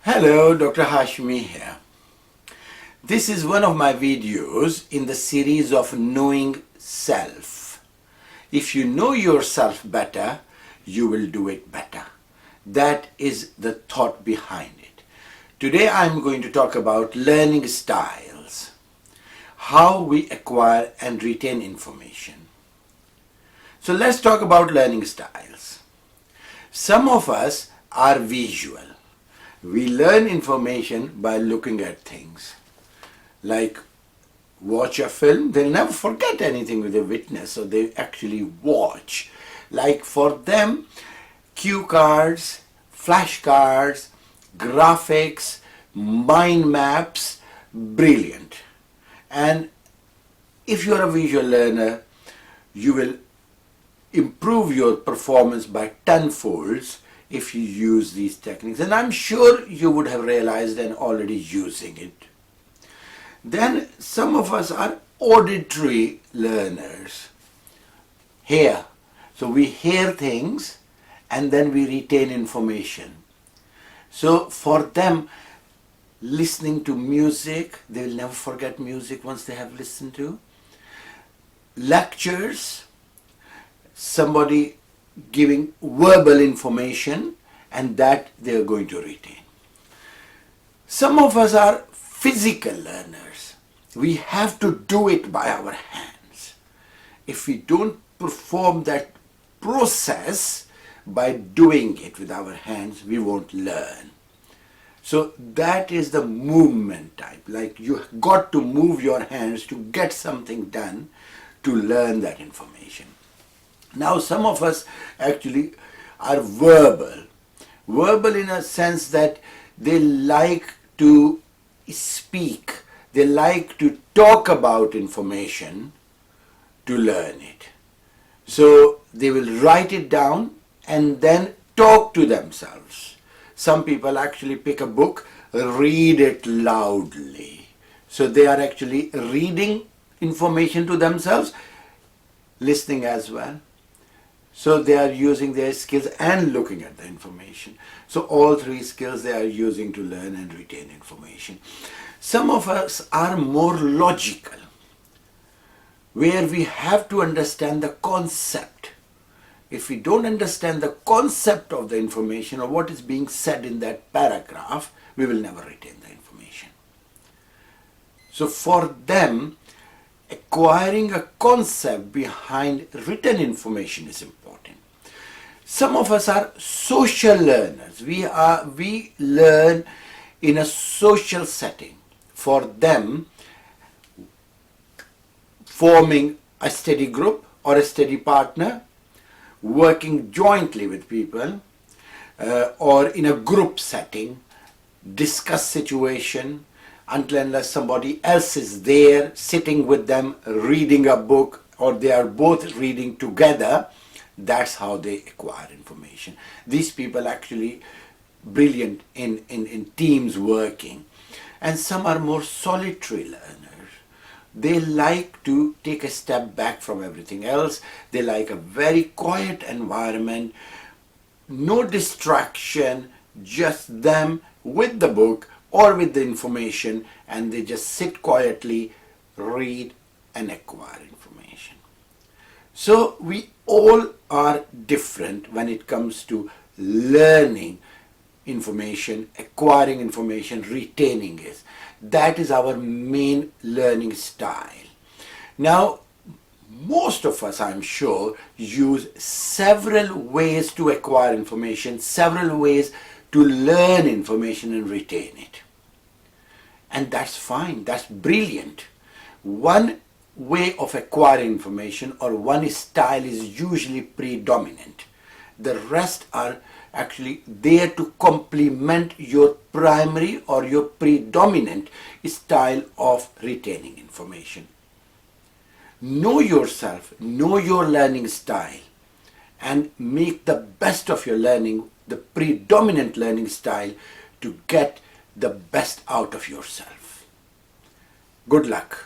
Hello, Dr. Hashmi here. This is one of my videos in the series of Knowing Self. If you know yourself better, you will do it better. That is the thought behind it. Today I'm going to talk about learning styles, how we acquire and retain information. So let's talk about learning styles. Some of us are visual. We learn information by looking at things. Like watch a film, they'll never forget anything with a witness, so they actually watch. Like for them, cue cards, flashcards, graphics, mind maps, brilliant. And if you're a visual learner, you will improve your performance by tenfolds if you use these techniques, and I'm sure you would have realized and already using it. Then some of us are auditory learners. Hear. So we hear things and then we retain information. So for them, listening to music, they will never forget music once they have listened to. Lectures, somebody giving verbal information, and that they are going to retain. Some of us are physical learners. We have to do it by our hands. If we don't perform that process by doing it with our hands, we won't learn. So that is the movement type. Like you got to move your hands to get something done to learn that information. Now some of us actually are verbal. Verbal in a sense that they like to speak. They like to talk about information to learn it. So they will write it down and then talk to themselves. Some people actually pick a book, read it loudly. So they are actually reading information to themselves, listening as well. So they are using their skills and looking at the information. So all three skills they are using to learn and retain information. Some of us are more logical, where we have to understand the concept. If we don't understand the concept of the information or what is being said in that paragraph, we will never retain the information. So for them, acquiring a concept behind written information is important. Some of us are social learners. We learn in a social setting. For them, forming a study group or a study partner, working jointly with people, or in a group setting, discuss situation, until unless somebody else is there sitting with them reading a book, or they are both reading together. That's how they acquire information. These people actually brilliant in teams working. And some are more solitary learners. They like to take a step back from everything else. They like a very quiet environment, no distraction, just them with the book or with the information, and they just sit quietly, read and acquire information. So we all are different when it comes to learning information, acquiring information, retaining it. That is our main learning style. Now, most of us, I'm sure, use several ways to acquire information, several ways to learn information and retain it. And that's fine, that's brilliant. One way of acquiring information or one style is usually predominant. The rest are actually there to complement your primary or your predominant style of retaining information. Know yourself, know your learning style, and make the best of your learning, the predominant learning style, to get the best out of yourself. Good luck.